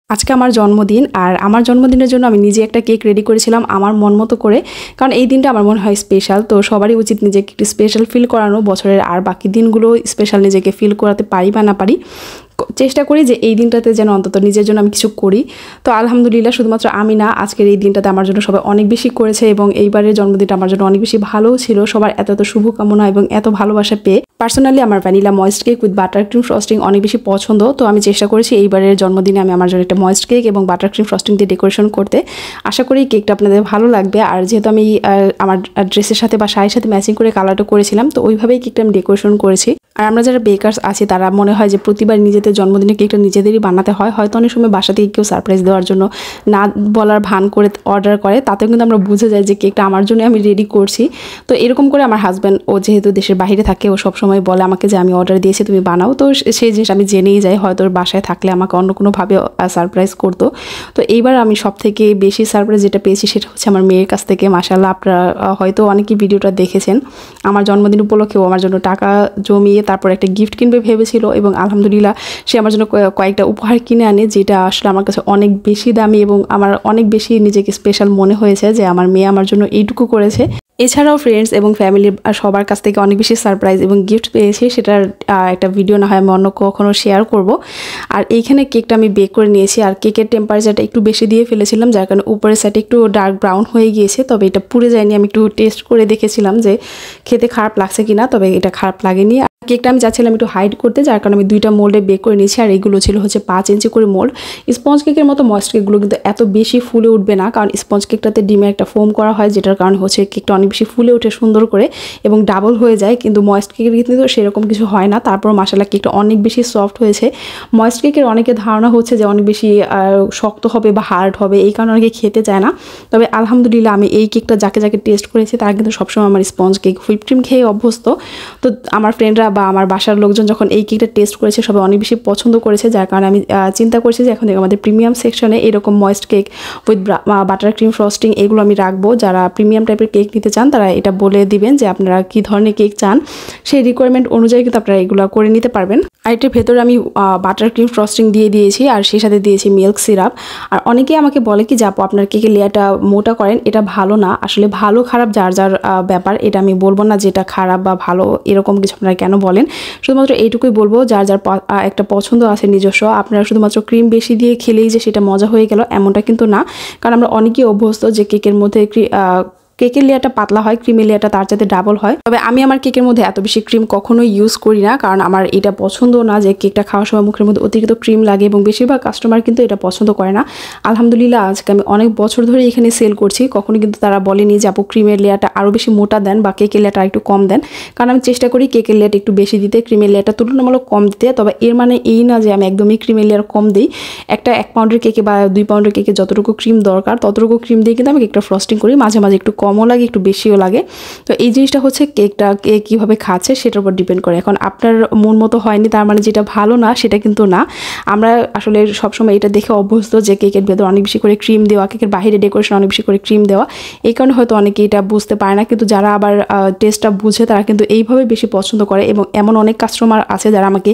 আজকে আমার জন্মদিন আর আমার জন্মদিনের জন্য আমি নিজে একটা কেক রেডি করেছিলাম আমার মন মতো করে, কারণ এই দিনটা আমার মনে হয় স্পেশাল। তো সবারই উচিত নিজেকে একটু স্পেশাল ফিল করানো, বছরের আর বাকি দিনগুলো স্পেশাল নিজেকে ফিল করাতে পারি বা না পারি, চেষ্টা করি যে এই দিনটাতে যেন অন্তত নিজের জন্য আমি কিছু করি। তো আলহামদুলিল্লাহ, শুধুমাত্র আমি না, আজকের এই দিনটাতে আমার জন্য সবাই অনেক বেশি করেছে এবং এইবারের জন্মদিনটা আমার জন্য অনেক বেশি ভালোও ছিল। সবার এত এত শুভকামনা এবং এত ভালোবাসা পেয়ে পার্সোনালি আমার vanilla moist cake with butter cream frosting অনেক বেশি পছন্দ। তো আমি চেষ্টা করেছি এইবারের জন্মদিনে আমি আমার জন্য একটা ময়েস্ট কেক এবং বাটার ক্রিম ফ্রস্টিং দিয়ে ডেকোরেশন করতে। আশা করি কেকটা আপনাদের ভালো লাগবে। আর যেহেতু আমি আমার ড্রেসের সাথে বা শাড়ির সাথে ম্যাচিং করে কালারটা করেছিলাম, তো ওইভাবেই কেকটা আমি ডেকোরেশন করেছি। আর আমরা যারা বেকার্স আছি তারা মনে হয় যে প্রতিবার নিজেদের জন্মদিনে কেকটা নিজেদেরই বানাতে হয়, হয়তো অনেক সময় বাসা থেকে কেউ সারপ্রাইজ দেওয়ার জন্য না বলার ভান করে অর্ডার করে, তাতেও কিন্তু আমরা বুঝে যাই যে কেকটা আমার জন্য আমি রেডি করছি। তো এরকম করে আমার হাজব্যান্ড, ও যেহেতু দেশের বাইরে থাকে, ও সবসময় বলে আমাকে যে আমি অর্ডার দিয়েছি তুমি বানাও। তো সেই জিনিস আমি জেনেই যাই, হয়তো ওর বাসায় থাকলে আমাকে অন্য কোনোভাবে সারপ্রাইজ করতো। তো এইবার আমি সব থেকে বেশি সারপ্রাইজ যেটা পেয়েছি সেটা হচ্ছে আমার মেয়ের কাছ থেকে। মাশাআল্লাহ, আপনারা হয়তো অনেকেই ভিডিওটা দেখেছেন, আমার জন্মদিন উপলক্ষেও আমার জন্য টাকা জমিয়ে তারপর একটা গিফট কিনবে ভেবেছিল এবং আলহামদুলিল্লাহ সে আমার জন্য কয়েকটা উপহার কিনে আনে, যেটা আসলে আমার কাছে অনেক বেশি দামি এবং আমার অনেক বেশি নিজেকে স্পেশাল মনে হয়েছে যে আমার মেয়ে আমার জন্য এইটুকু করেছে। এছাড়াও ফ্রেন্ডস এবং ফ্যামিলির সবার কাছ থেকে অনেক বেশি সারপ্রাইজ এবং গিফট পেয়েছি, সেটার একটা ভিডিও না হয় আমি অন্য কখনো শেয়ার করব। আর এইখানে কেকটা আমি বেক করে নিয়েছি, আর কেকের টেম্পারেচারটা একটু বেশি দিয়ে ফেলেছিলাম, যার কারণে উপরের সাইডে একটু ডার্ক ব্রাউন হয়ে গিয়েছে। তবে এটা পুড়ে যায়নি, আমি একটু টেস্ট করে দেখেছিলাম যে খেতে খারাপ লাগছে কিনা, তবে এটা খারাপ লাগেনি। কেকটা আমি চাচ্ছিলাম একটু হাইড করতে, যার কারণে আমি 2টা মোল্ডে বেক করে নিয়েছি। আর এগুলো ছিল হচ্ছে 5 ইঞ্চি করে মোল্ড। স্পঞ্জ কেকের মতো ময়েস্ট কেকগুলো কিন্তু এত বেশি ফুলে উঠবে না, কারণ স্পঞ্জ কেকটাতে ডিমের একটা ফোম করা হয়, যেটার কারণে হচ্ছে কেকটা অনেক বেশি ফুলে ওঠে সুন্দর করে এবং ডাবল হয়ে যায়। কিন্তু ময়েস্ট কেকের কিন্তু সেরকম কিছু হয় না। তারপর মাশাআল্লাহ কেকটা অনেক বেশি সফট হয়েছে। ময়েস্ট কেকের অনেকের ধারণা হচ্ছে যে অনেক বেশি শক্ত হবে বা হার্ড হবে, এই কারণে অনেকে খেতে চায় না। তবে আলহামদুলিল্লাহ আমি এই কেকটা যাকে যাকে টেস্ট করেছি তারা কিন্তু সবসময় আমার স্পঞ্জ কেক হুইপ ক্রিম খেয়ে অভ্যস্ত। তো আমার ফ্রেন্ডরা বা আমার বাসার লোকজন যখন এই কেকটা টেস্ট করেছে সবাই অনেক বেশি পছন্দ করেছে, যার কারণে আমি চিন্তা করছি যে এখন থেকে আমাদের প্রিমিয়াম সেকশনে এরকম moist cake with butter cream frosting এগুলো আমি রাখবো। যারা প্রিমিয়াম টাইপের কেক নিতে চান তারা এটা বলে দিবেন যে আপনারা কী ধরনের কেক চান, সেই রিকোয়ারমেন্ট অনুযায়ী কিন্তু আপনারা এগুলো করে নিতে পারবেন। আর এটার ভেতরে আমি বাটার ক্রিম ফ্রস্টিং দিয়ে দিয়েছি, আর সেই সাথে দিয়েছি মিল্ক সিরাপ। আর অনেকেই আমাকে বলে কি যে আপু আপনার কেকের লেয়ারটা মোটা করেন, এটা ভালো না। আসলে ভালো খারাপ যার যার ব্যাপার, এটা আমি বলবো না যেটা খারাপ বা ভালো এরকম কিছু আপনারা কেন বলেন। শুধুমাত্র এইটুকুই বলবো যার যার একটা পছন্দ আছে নিজস্ব, আপনারা শুধুমাত্র ক্রিম বেশি দিয়ে খেলেই যে সেটা মজা হয়ে গেল এমনটা কিন্তু না। কারণ আমরা অনেকেই অভ্যস্ত যে কেকের মধ্যে কেকের লেয়ারটা পাতলা হয়, ক্রিমের লেয়ারটা তার চাইতে ডাবল হয়। তবে আমি আমার কেকের মধ্যে এত বেশি ক্রিম কখনোই ইউজ করি না, কারণ আমার এটা পছন্দ না যে কেকটা খাওয়ার সময় মুখের মধ্যে অতিরিক্ত ক্রিম লাগে এবং বেশিরভাগ কাস্টমার কিন্তু এটা পছন্দ করে না। আলহামদুলিল্লাহ আজকে আমি অনেক বছর ধরে এখানে সেল করছি, কখনো কিন্তু তারা বলেনি যে আপু ক্রিমের লেয়ারটা আরও বেশি মোটা দেন বা কেকের লেয়ারটা একটু কম দেন, কারণ আমি চেষ্টা করি কেকের লেয়ারটা একটু বেশি দিতে, ক্রিমের লেয়ারটা তুলনামূলক কম দিতে। তবে এর মানে এই না যে আমি একদমই ক্রিমের লেয়ার কম দিই। একটা 1 পাউন্ডের কেকে বা 2 পাউন্ডের কেকে যতটুকু ক্রিম দরকার ততটুকু ক্রিম দিয়ে কিন্তু আমি কেকটা ফ্রস্টিং করি। মাঝে মাঝে একটু কমও লাগে, একটু বেশিও লাগে। তো এই জিনিসটা হচ্ছে কেকটা কে কীভাবে খাচ্ছে সেটার উপর ডিপেন্ড করে। এখন আপনার মন মতো হয়নি তার মানে যেটা ভালো না সেটা কিন্তু না। আমরা আসলে সবসময় এটা দেখে অভ্যস্ত যে কেকের ভেতর অনেক বেশি করে ক্রিম দেওয়া, কেকের বাইরে ডেকোরেশন অনেক বেশি করে ক্রিম দেওয়া, এই কারণে হয়তো অনেকে এটা বুঝতে পারে না। কিন্তু যারা আবার টেস্টটা বুঝে তারা কিন্তু এইভাবে বেশি পছন্দ করে এবং এমন অনেক কাস্টমার আছে যারা আমাকে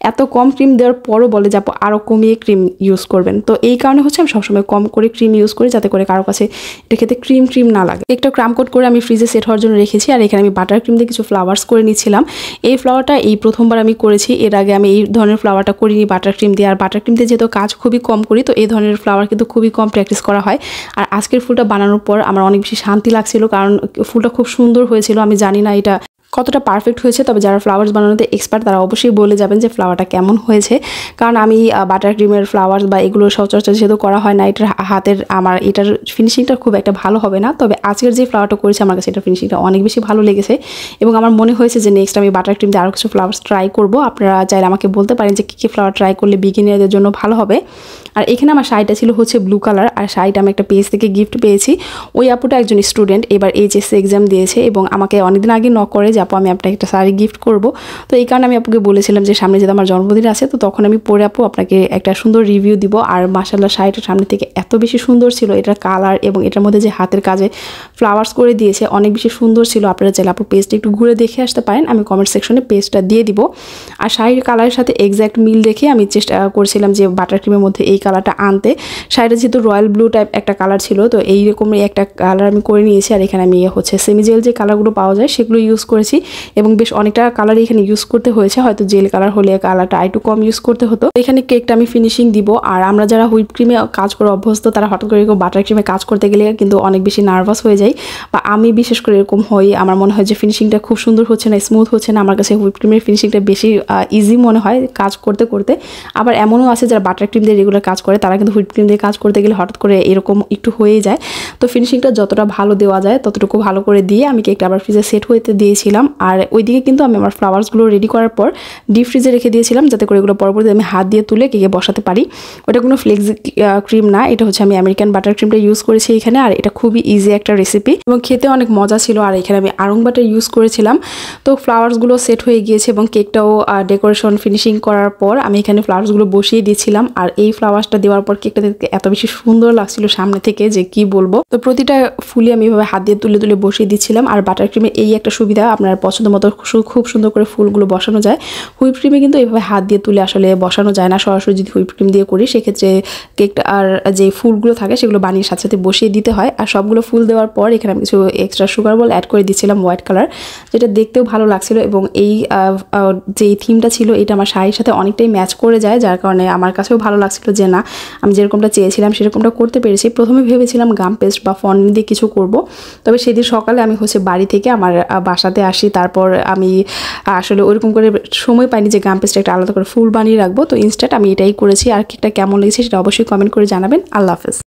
এত কম ক্রিম দেওয়ার পরও বলে যে আপু আরও কমিয়ে ক্রিম ইউজ করবেন। তো এই কারণে হচ্ছে আমি সবসময় কম করে ক্রিম ইউজ করি, যাতে করে কারো কাছে এটা খেতে ক্রিম না লাগে। একটা ক্রাম কোট করে আমি ফ্রিজে সেট হওয়ার জন্য রেখেছি। আর এখানে আমি বাটার ক্রিম দিয়ে কিছু ফ্লাওয়ার্স করে নিচ্ছিলাম। এই ফ্লাওয়ারটা এই প্রথমবার আমি করেছি, এর আগে আমি এই ধরনের ফ্লাওয়ারটা করিনি বাটার ক্রিম দিয়ে। আর বাটার ক্রিম দিয়ে যেহেতু কাজ খুবই কম করি, তো এই ধরনের ফ্লাওয়ার কিন্তু খুবই কম প্র্যাকটিস করা হয়। আর আজকের ফুলটা বানানোর পর আমার অনেক বেশি শান্তি লাগছিল, কারণ ফুলটা খুব সুন্দর হয়েছিল। আমি জানি না এটা কতটা পারফেক্ট হয়েছে, তবে যারা ফ্লাওয়ার্স বানানোতে এক্সপার্ট তারা অবশ্যই বলে যাবেন যে ফ্লাওয়ারটা কেমন হয়েছে। কারণ আমি বাটার ক্রিমের ফ্লাওয়ার্স বা এগুলো সচরাচর যেহেতু করা হয় না, এটার হাতের আমার এটার ফিনিশিংটা খুব একটা ভালো হবে না। তবে আজকের যে ফ্লাওয়ারটা করেছে আমার কাছে এটার ফিনিশিংটা অনেক বেশি ভালো লেগেছে এবং আমার মনে হয়েছে যে নেক্সট আমি বাটার ক্রিম দিয়ে আরও কিছু ফ্লাওয়ার্স ট্রাই করব। আপনারা চাইলে আমাকে বলতে পারেন যে কী ফ্লাওয়ার ট্রাই করলে বিগিনারদের জন্য ভালো হবে। আর এখানে আমার শাড়িটা ছিল হচ্ছে ব্লু কালার, আর শাড়িটা আমি একটা পেজ থেকে গিফট পেয়েছি। ওই আপুটা একজন স্টুডেন্ট, এবার এইচএসসি এক্সাম দিয়েছে এবং আমাকে অনেকদিন আগে নক করে যে আপু আমি আপনাকে একটা শাড়ি গিফট করব। তো এই কারণে আমি আপুকে বলেছিলাম যে সামনে যেহেতু আমার জন্মদিন আছে, তো তখন আমি পরে আপু আপনাকে একটা সুন্দর রিভিউ দিব। আর মাশাআল্লাহ শাড়িটা সামনে থেকে এত বেশি সুন্দর ছিল, এটার কালার এবং এটার মধ্যে যে হাতের কাজে ফ্লাওয়ার্স করে দিয়েছে অনেক বেশি সুন্দর ছিল। আপনারা চাইলে আপু পেজটা একটু ঘুরে দেখে আসতে পারেন, আমি কমেন্ট সেকশনে পেজটা দিয়ে দিব। আর শাড়ির কালারের সাথে এক্স্যাক্ট মিল রেখে আমি চেষ্টা করছিলাম যে বাটার ক্রিমের মধ্যে এই কালারটা আনতে। শাড়িটা যেহেতু রয়্যাল ব্লু টাইপ একটা কালার ছিল, তো এইরকমই একটা কালার আমি করে নিয়েছি। আর এখানে আমি সেমি জেল যে কালারগুলো পাওয়া যায় সেগুলো ইউজ করেছি এবং বেশ অনেকটা কালারই এখানে ইউজ করতে হয়েছে। হয়তো জেল কালার হলে কালারটা একটু কম ইউজ করতে হতো। এখানে কেকটা আমি ফিনিশিং দিব। আর আমরা যারা হুইপ ক্রিমে কাজ করে অভ্যস্ত তারা হঠাৎ করে বাটার ক্রিমে কাজ করতে গেলে কিন্তু অনেক বেশি নার্ভাস হয়ে যায়, বা আমি বিশেষ করে এরকম হই। আমার মনে হয় যে ফিনিশিংটা খুব সুন্দর হচ্ছে না, স্মুথ হচ্ছে না। আমার কাছে হুইপ ক্রিমের ফিনিশিংটা বেশি ইজি মনে হয় কাজ করতে করতে। আবার এমনও আছে যারা বাটার ক্রিম দিয়ে রেগুলার কাজ করে, তারা কিন্তু হুইপ ক্রিম দিয়ে কাজ করতে গেলে হঠাৎ করে এরকম একটু হয়ে যায়। তো ফিনিশিংটা যতটা ভালো দেওয়া যায় ততটুকু ভালো করে দিয়ে আমি কেকটা আবার ফ্রিজে সেট হইতে দিয়েছিলাম। আর ওইদিকে কিন্তু আমি আমার ফ্লাওয়ার্সগুলো রেডি করার পর ডিপ ফ্রিজে রেখে দিয়েছিলাম, যাতে করে এগুলো পরবর্তীতে আমি হাত দিয়ে তুলে কেকে বসাতে পারি। ওটা কোনো ফ্লেক্স ক্রিম না, এটা হচ্ছে আমি আমেরিকান বাটার ক্রিমটা ইউজ করেছি এখানে। আর এটা খুবই ইজি একটা রেসিপি এবং খেতে অনেক মজা ছিল। আর এখানে আমি আড়ং বাটার ইউজ করেছিলাম। তো ফ্লাওয়ার্সগুলো সেট হয়ে গিয়েছে এবং কেকটাও ডেকোরেশন ফিনিশিং করার পর আমি এখানে ফ্লাওয়ার্সগুলো বসিয়ে দিয়েছিলাম। আর এই ফ্লাওয়ার্সটা দেওয়ার পর কেকটা দেখতে এত বেশি সুন্দর লাগছিল সামনে থেকে যে কি বলবো। তো প্রতিটা ফুলে আমি এভাবে হাত দিয়ে তুলে তুলে বসিয়ে দিচ্ছিলাম। আর বাটার ক্রিমের এই একটা সুবিধা, আপনার পছন্দ মতো খুব সুন্দর করে ফুলগুলো বসানো যায়। হুইপ ক্রিমে কিন্তু এভাবে হাত দিয়ে তুলে আসলে বসানো যায় না। সরাসরি যদি হুইপ ক্রিম দিয়ে করি সেক্ষেত্রে কেকটা আর যে ফুলগুলো থাকে সেগুলো বানিয়ে সাথে সাথে বসিয়ে দিতে হয়। আর সবগুলো ফুল দেওয়ার পর এখানে আমি কিছু এক্সট্রা সুগার বল অ্যাড করে দিচ্ছিলাম হোয়াইট কালার, যেটা দেখতেও ভালো লাগছিল। এবং এই যে থিমটা ছিল এটা আমার শাড়ির সাথে অনেকটাই ম্যাচ করে যায়, যার কারণে আমার কাছেও ভালো লাগছিল যে না, আমি যেরকমটা চেয়েছিলাম সেরকমটা করতে পেরেছি। প্রথমে ভেবেছিলাম গাম পেস্ট বা ফন্ডেন্ট দিয়ে কিছু করব, তবে সেদিন সকালে আমি বাড়ি থেকে আমার বাসাতে আসি। তারপর আমি আসলে ওইরকম করে সময় পাইনি যে গাম পেস্ট একটা আলাদা করে ফুল বানিয়ে রাখবো। তো ইনস্ট্যান্ট আমি এটাই করেছি। আর কেকটা কেমন লেগেছে সেটা অবশ্যই কমেন্ট করে জানাবেন। আল্লাহ হাফেজ।